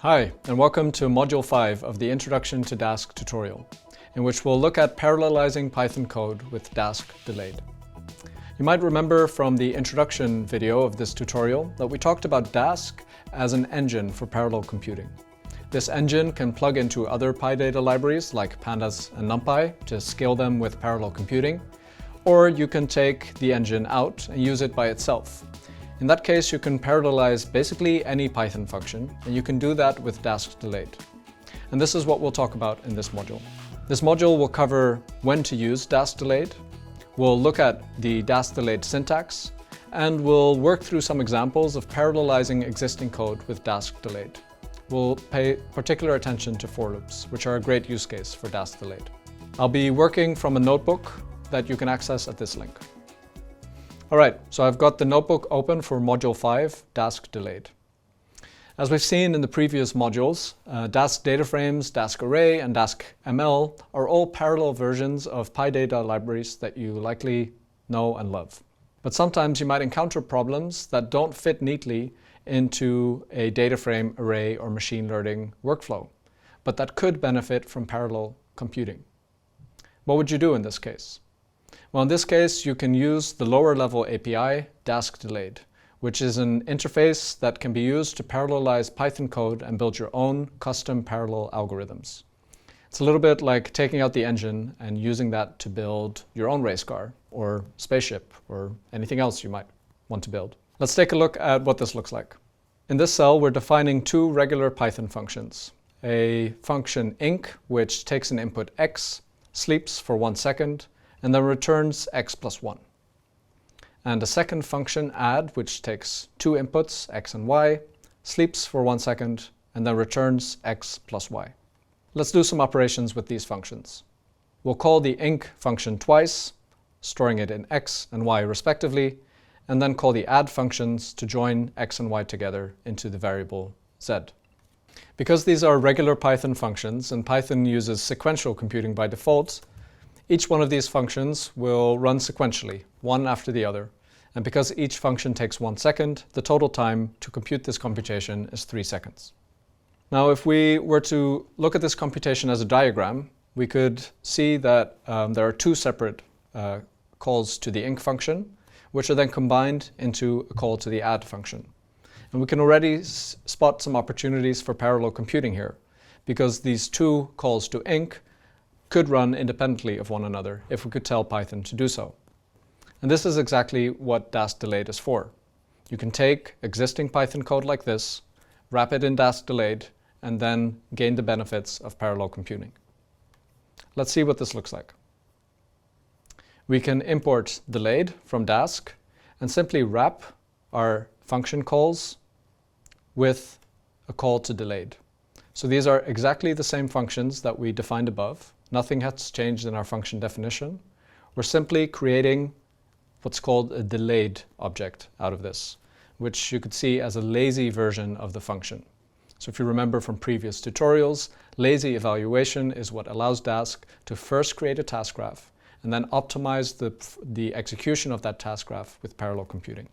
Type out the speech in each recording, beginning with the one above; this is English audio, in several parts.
Hi, and welcome to Module 5 of the Introduction to Dask tutorial, in which we'll look at parallelizing Python code with Dask delayed. You might remember from the introduction video of this tutorial that we talked about Dask as an engine for parallel computing. This engine can plug into other PyData libraries like Pandas and NumPy to scale them with parallel computing, or you can take the engine out and use it by itself. In that case, you can parallelize basically any Python function, and you can do that with Dask delayed. And this is what we'll talk about in this module. This module will cover when to use Dask delayed, we'll look at the Dask delayed syntax, and we'll work through some examples of parallelizing existing code with Dask delayed. We'll pay particular attention to for loops, which are a great use case for Dask delayed. I'll be working from a notebook that you can access at this link. Alright, so I've got the notebook open for Module 5, Dask delayed. As we've seen in the previous modules, Dask data frames, Dask array, and Dask ML are all parallel versions of PyData libraries that you likely know and love. But sometimes you might encounter problems that don't fit neatly into a data frame, array, or machine learning workflow, but that could benefit from parallel computing. What would you do in this case? Well, in this case, you can use the lower level API, Dask delayed, which is an interface that can be used to parallelize Python code and build your own custom parallel algorithms. It's a little bit like taking out the engine and using that to build your own race car or spaceship or anything else you might want to build. Let's take a look at what this looks like. In this cell, we're defining two regular Python functions. A function inc, which takes an input x, sleeps for 1 second, and then returns x plus 1. And a second function add, which takes two inputs, x and y, sleeps for 1 second, and then returns x plus y. Let's do some operations with these functions. We'll call the inc function twice, storing it in x and y respectively, and then call the add functions to join x and y together into the variable z. Because these are regular Python functions and Python uses sequential computing by default, each one of these functions will run sequentially, one after the other. And because each function takes 1 second, the total time to compute this computation is 3 seconds. Now, if we were to look at this computation as a diagram, we could see that there are two separate calls to the inc function, which are then combined into a call to the add function. And we can already spot some opportunities for parallel computing here, because these two calls to inc could run independently of one another if we could tell Python to do so. And this is exactly what Dask delayed is for. You can take existing Python code like this, wrap it in Dask delayed, and then gain the benefits of parallel computing. Let's see what this looks like. We can import delayed from Dask and simply wrap our function calls with a call to delayed. So these are exactly the same functions that we defined above. Nothing has changed in our function definition. We're simply creating what's called a delayed object out of this, which you could see as a lazy version of the function. So if you remember from previous tutorials, lazy evaluation is what allows Dask to first create a task graph and then optimize the execution of that task graph with parallel computing.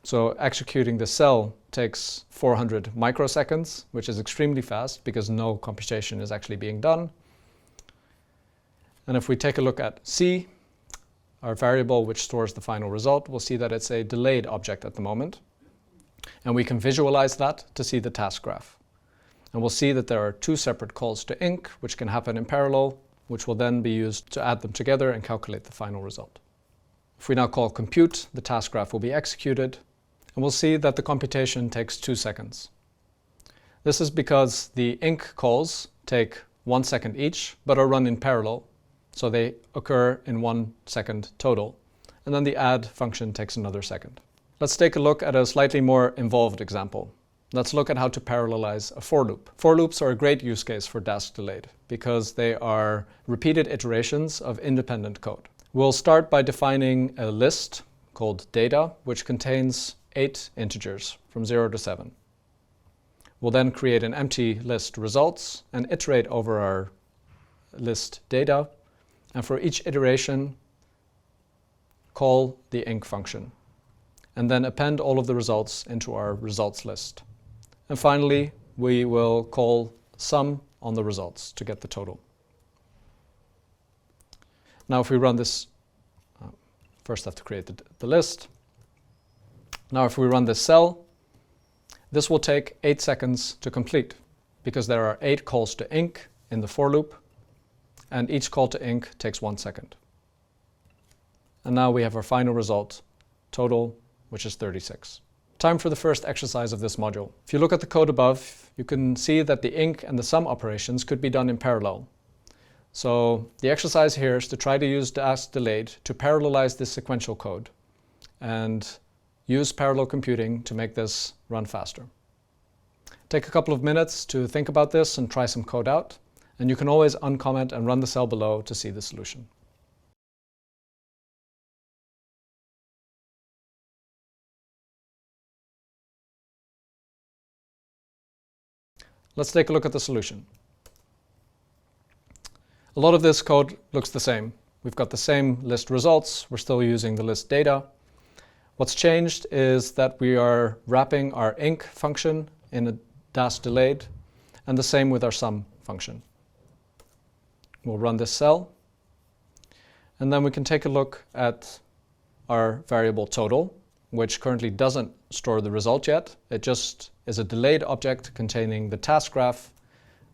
So executing the cell takes 400 microseconds, which is extremely fast because no computation is actually being done. And if we take a look at C, our variable which stores the final result, we'll see that it's a delayed object at the moment. And we can visualize that to see the task graph. And we'll see that there are two separate calls to inc, which can happen in parallel, which will then be used to add them together and calculate the final result. If we now call compute, the task graph will be executed, and we'll see that the computation takes 2 seconds. This is because the inc calls take 1 second each, but are run in parallel, so they occur in 1 second total. And then the add function takes another second. Let's take a look at a slightly more involved example. Let's look at how to parallelize a for loop. For loops are a great use case for Dask delayed because they are repeated iterations of independent code. We'll start by defining a list called data, which contains 8 integers from 0 to 7. We'll then create an empty list results and iterate over our list data. And for each iteration, call the inc function. And then append all of the results into our results list. And finally, we will call sum on the results to get the total. Now if we run this, first I have to create the list. Now if we run this cell, this will take 8 seconds to complete because there are 8 calls to inc in the for loop, and each call to inc takes 1 second. And now we have our final result, total, which is 36. Time for the first exercise of this module. If you look at the code above, you can see that the inc and the sum operations could be done in parallel. So the exercise here is to try to use Dask delayed to parallelize this sequential code and use parallel computing to make this run faster. Take a couple of minutes to think about this and try some code out, and you can always uncomment and run the cell below to see the solution. Let's take a look at the solution. A lot of this code looks the same. We've got the same list results. We're still using the list data. What's changed is that we are wrapping our inc function in a Dask delayed, and the same with our sum function. We'll run this cell, and then we can take a look at our variable total, which currently doesn't store the result yet. It just is a delayed object containing the task graph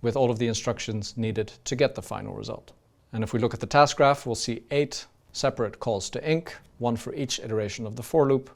with all of the instructions needed to get the final result. And if we look at the task graph, we'll see 8 separate calls to inc, 1 for each iteration of the for loop,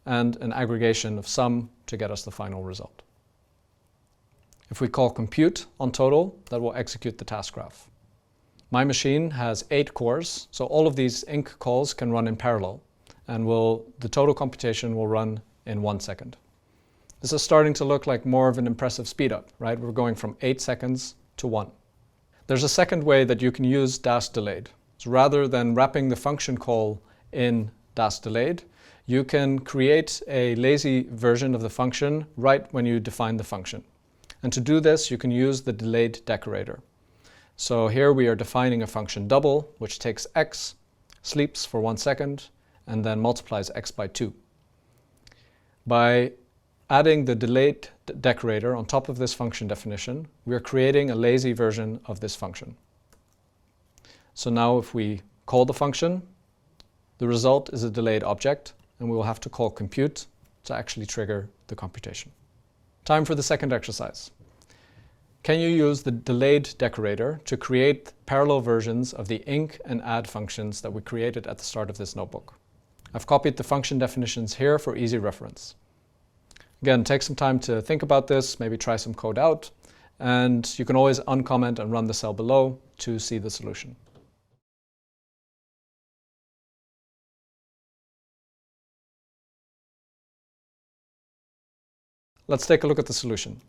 and an aggregation of sum to get us the final result. If we call compute on total, that will execute the task graph. My machine has 8 cores, so all of these inc calls can run in parallel, and the total computation will run in 1 second. This is starting to look like more of an impressive speed up, right? We're going from 8 seconds to 1. There's a second way that you can use Dask delayed. So rather than wrapping the function call in Dask delayed, you can create a lazy version of the function right when you define the function. And to do this, you can use the delayed decorator. So here we are defining a function double, which takes x, sleeps for 1 second, and then multiplies x by 2. By adding the delayed decorator on top of this function definition, we are creating a lazy version of this function. So now if we call the function, the result is a delayed object, and we will have to call compute to actually trigger the computation. Time for the second exercise. Can you use the delayed decorator to create parallel versions of the inc and add functions that we created at the start of this notebook? I've copied the function definitions here for easy reference. Again, take some time to think about this, maybe try some code out, and you can always uncomment and run the cell below to see the solution. Let's take a look at the solution.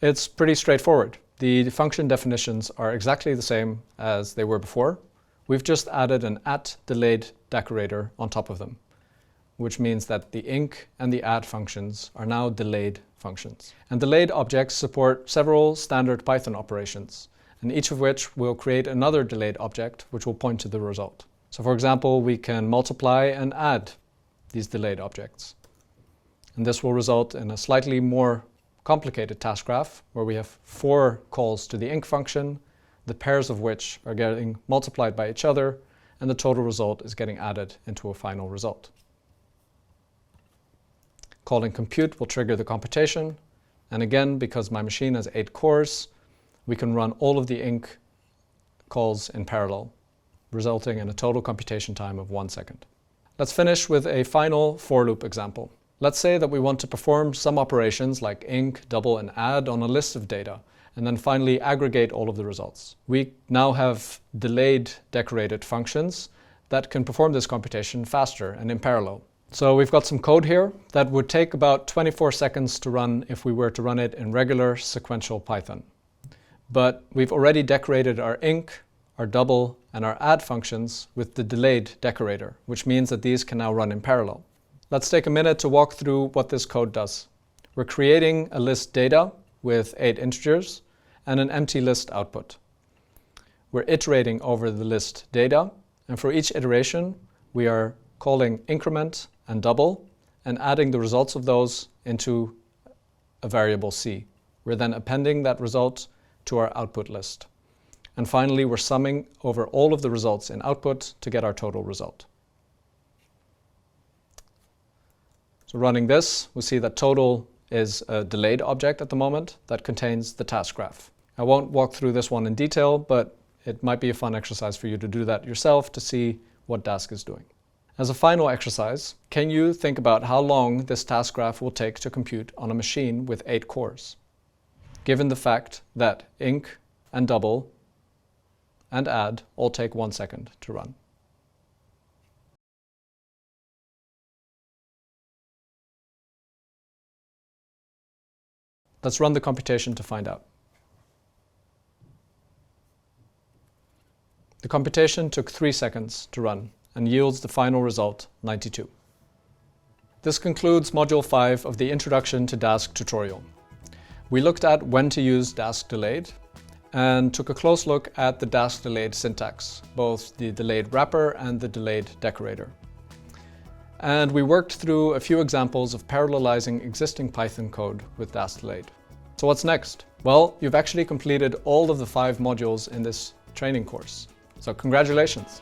It's pretty straightforward. The function definitions are exactly the same as they were before. We've just added an @delayed decorator on top of them, which means that the inc and the add functions are now delayed functions. And delayed objects support several standard Python operations, and each of which will create another delayed object which will point to the result. So for example, we can multiply and add these delayed objects. And this will result in a slightly more complicated task graph where we have 4 calls to the inc function, the pairs of which are getting multiplied by each other, and the total result is getting added into a final result. Calling compute will trigger the computation, and again, because my machine has 8 cores, we can run all of the inc calls in parallel, resulting in a total computation time of 1 second. Let's finish with a final for loop example. Let's say that we want to perform some operations like inc, double, and add on a list of data, and then finally aggregate all of the results. We now have delayed decorated functions that can perform this computation faster and in parallel. So we've got some code here that would take about 24 seconds to run if we were to run it in regular sequential Python. But we've already decorated our inc, our double, and our add functions with the delayed decorator, which means that these can now run in parallel. Let's take a minute to walk through what this code does. We're creating a list data with 8 integers and an empty list output. We're iterating over the list data, and for each iteration, we are calling increment and double and adding the results of those into a variable C. We're then appending that result to our output list. And finally, we're summing over all of the results in output to get our total result. So running this, we see that total is a delayed object at the moment that contains the task graph. I won't walk through this one in detail, but it might be a fun exercise for you to do that yourself to see what Dask is doing. As a final exercise, can you think about how long this task graph will take to compute on a machine with 8 cores, given the fact that inc and double and add all take 1 second to run? Let's run the computation to find out. The computation took 3 seconds to run and yields the final result, 92. This concludes Module 5 of the Introduction to Dask tutorial. We looked at when to use Dask delayed and took a close look at the Dask delayed syntax, both the delayed wrapper and the delayed decorator. And we worked through a few examples of parallelizing existing Python code with Dask delayed. So what's next? Well, you've actually completed all of the 5 modules in this training course. So congratulations!